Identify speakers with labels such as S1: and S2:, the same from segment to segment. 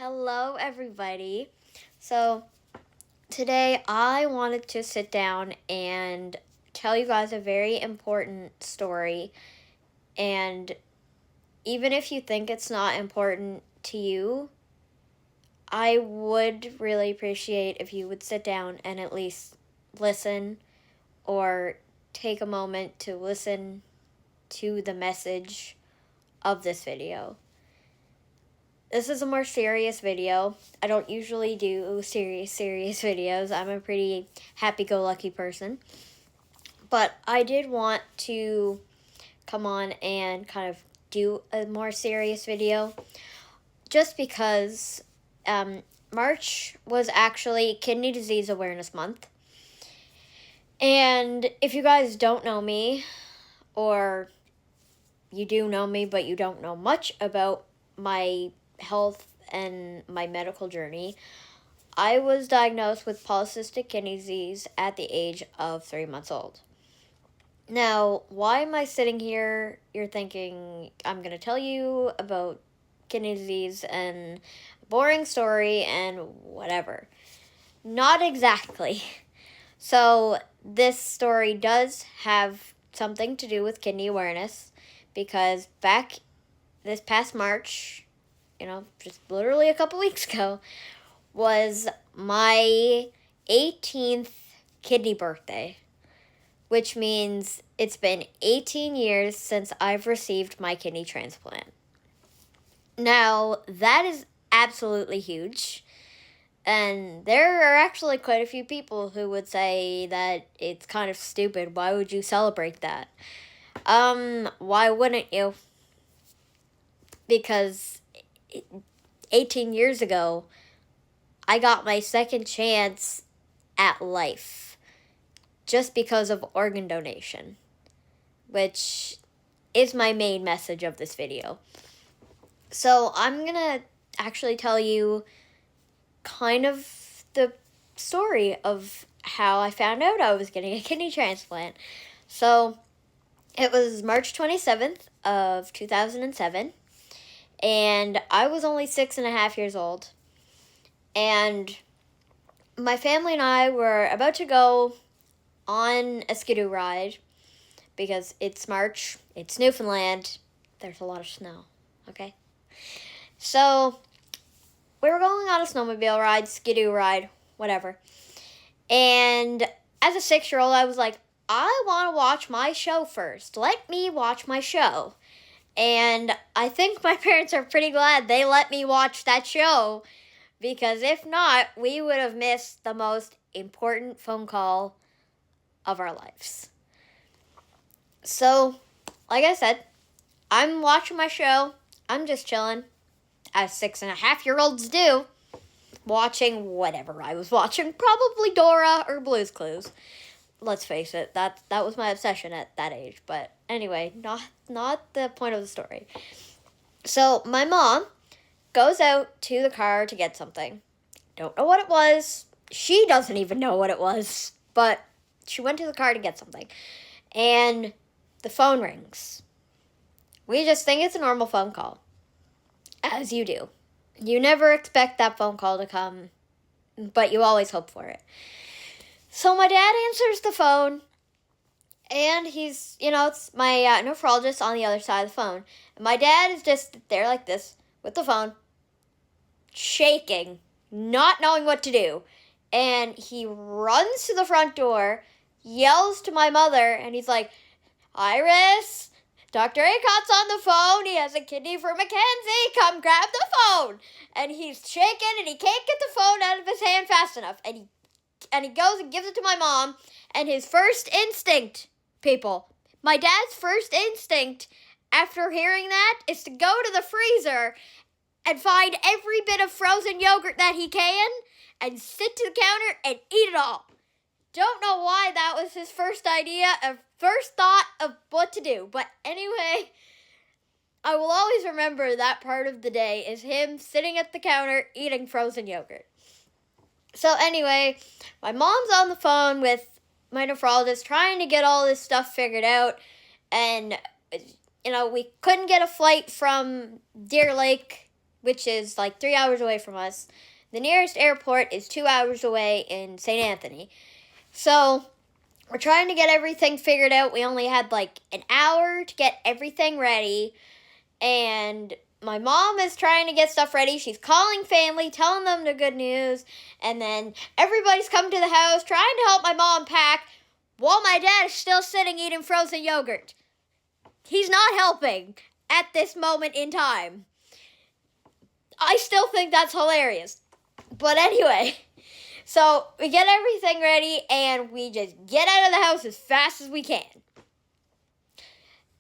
S1: Hello, everybody. So, today I wanted to sit down and tell you guys a very important story. And even if you think it's not important to you, I would really appreciate if you would sit down and at least listen or take a moment to listen to the message of this video. This is a more serious video. I don't usually do serious videos. I'm a pretty happy-go-lucky person. But I did want to come on and kind of do a more serious video just because March was actually Kidney Disease Awareness Month. And if you guys don't know me, or you do know me but you don't know much about my health and my medical journey, I was diagnosed with polycystic kidney disease at the age of 3 months old. Now, why am I sitting here? You're thinking I'm going to tell you about kidney disease and a boring story and whatever. Not exactly. So, this story does have something to do with kidney awareness because back this past March, just literally a couple weeks ago, was my 18th kidney birthday, which means it's been 18 years since I've received my kidney transplant. Now, that is absolutely huge, and there are actually quite a few people who would say that it's kind of stupid. Why would you celebrate that? Why wouldn't you? Because 18 years ago, I got my second chance at life just because of organ donation, which is my main message of this video. So I'm going to actually tell you kind of the story of how I found out I was getting a kidney transplant. So it was March 27th of 2007. And I was only 6.5 years old. And my family and I were about to go on a skidoo ride because it's March, it's Newfoundland, there's a lot of snow, okay? So we were going on a snowmobile ride, skidoo ride, whatever. And as a 6-year-old, I was like, I want to watch my show first. Let me watch my show. And I think my parents are pretty glad they let me watch that show, because if not, we would have missed the most important phone call of our lives. So, like I said, I'm watching my show. I'm just chilling, as 6.5-year-olds do, watching whatever I was watching, probably Dora or Blue's Clues. Let's face it, that was my obsession at that age. But anyway, not the point of the story. So my mom goes out to the car to get something. Don't know what it was. She doesn't even know what it was. But she went to the car to get something. And the phone rings. We just think it's a normal phone call. As you do. You never expect that phone call to come, but you always hope for it. So my dad answers the phone, and he's, it's my nephrologist on the other side of the phone. And my dad is just there like this with the phone, shaking, not knowing what to do. And he runs to the front door, yells to my mother, and he's like, Iris, Dr. Acott's on the phone. He has a kidney for Mackenzie. Come grab the phone. And he's shaking, and he can't get the phone out of his hand fast enough. And he goes and gives it to my mom, and his first instinct, people, my dad's first instinct after hearing that is to go to the freezer and find every bit of frozen yogurt that he can and sit to the counter and eat it all. Don't know why that was his first thought of what to do. But anyway, I will always remember that part of the day is him sitting at the counter eating frozen yogurt. So anyway, my mom's on the phone with my nephrologist trying to get all this stuff figured out. And, we couldn't get a flight from Deer Lake which is like 3 hours away from us. The nearest airport is 2 hours away in St. Anthony. So we're trying to get everything figured out. We only had like an hour to get everything ready. And my mom is trying to get stuff ready. She's calling family, telling them the good news. And then everybody's come to the house trying to help my mom pack while my dad is still sitting eating frozen yogurt. He's not helping at this moment in time. I still think that's hilarious. But anyway, so we get everything ready and we just get out of the house as fast as we can.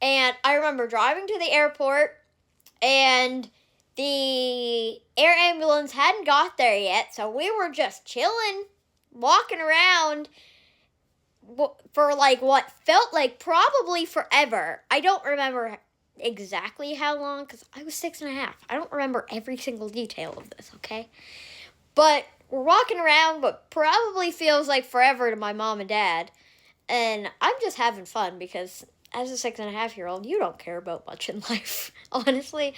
S1: And I remember driving to the airport and the air ambulance hadn't got there yet, so we were just chilling, walking around for like what felt like probably forever. I don't remember exactly how long because I was 6.5. I don't remember every single detail of this, okay? But we're walking around what probably feels like forever to my mom and dad, and I'm just having fun because as a 6.5-year-old, you don't care about much in life, honestly.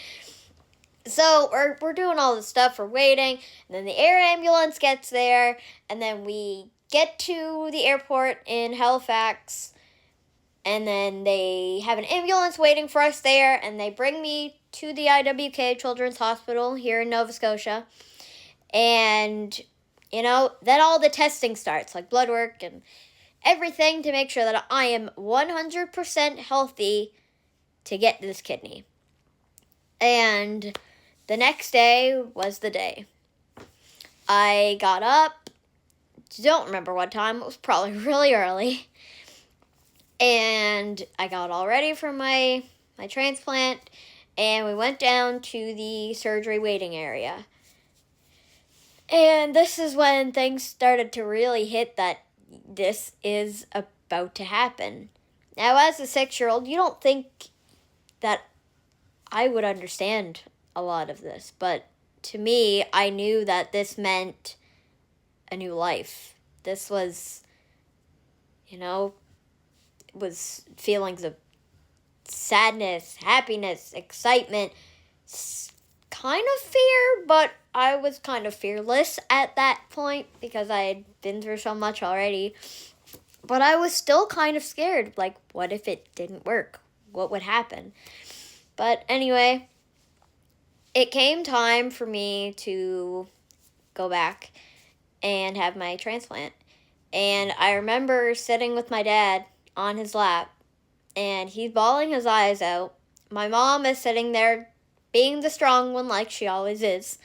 S1: So we're doing all this stuff, we're waiting, and then the air ambulance gets there, and then we get to the airport in Halifax, and then they have an ambulance waiting for us there, and they bring me to the IWK Children's Hospital here in Nova Scotia. And, then all the testing starts, like blood work and everything to make sure that I am 100% healthy to get this kidney. And the next day was the day. I got up, don't remember what time, it was probably really early. And I got all ready for my transplant, and we went down to the surgery waiting area. And this is when things started to really hit that this is about to happen. Now, as a 6-year-old, you don't think that I would understand a lot of this, but to me, I knew that this meant a new life. This was, was feelings of sadness, happiness, excitement, kind of fear, but I was kind of fearless at that point because I had been through so much already. But I was still kind of scared, like, what if it didn't work? What would happen? But anyway, it came time for me to go back and have my transplant. And I remember sitting with my dad on his lap, and he's bawling his eyes out. My mom is sitting there being the strong one like she always is.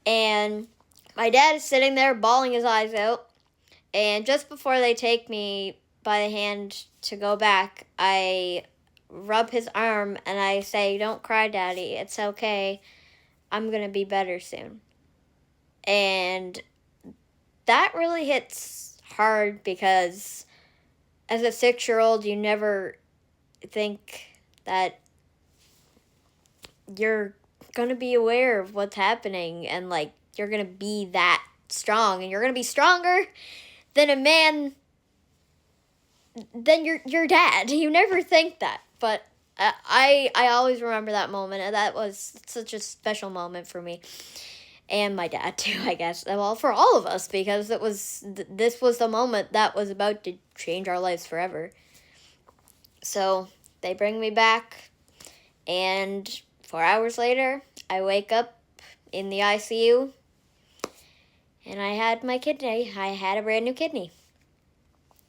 S1: And my dad is sitting there bawling his eyes out. And just before they take me by the hand to go back, I rub his arm and I say, "Don't cry, Daddy. It's okay. I'm going to be better soon." And that really hits hard because as a 6-year-old, you never think that you're going to be aware of what's happening and, like, you're going to be that strong and you're going to be stronger than a man, than your dad. You never think that, but I always remember that moment, and that was such a special moment for me and my dad too, I guess. Well, for all of us, because this was the moment that was about to change our lives forever. So they bring me back, and 4 hours later, I wake up in the ICU, and I had my kidney. I had a brand new kidney.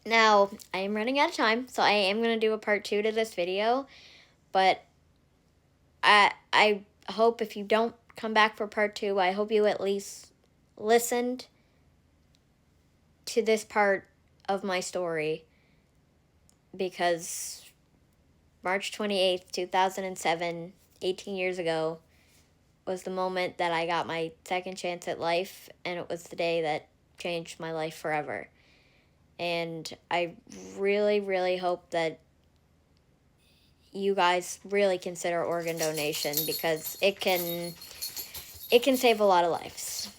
S1: Now, I am running out of time, so I am going to do a part 2 to this video, but I hope if you don't come back for part 2, I hope you at least listened to this part of my story, because March 28th, 2007, 18 years ago, was the moment that I got my second chance at life, and it was the day that changed my life forever. And I really, really hope that you guys really consider organ donation, because it can save a lot of lives.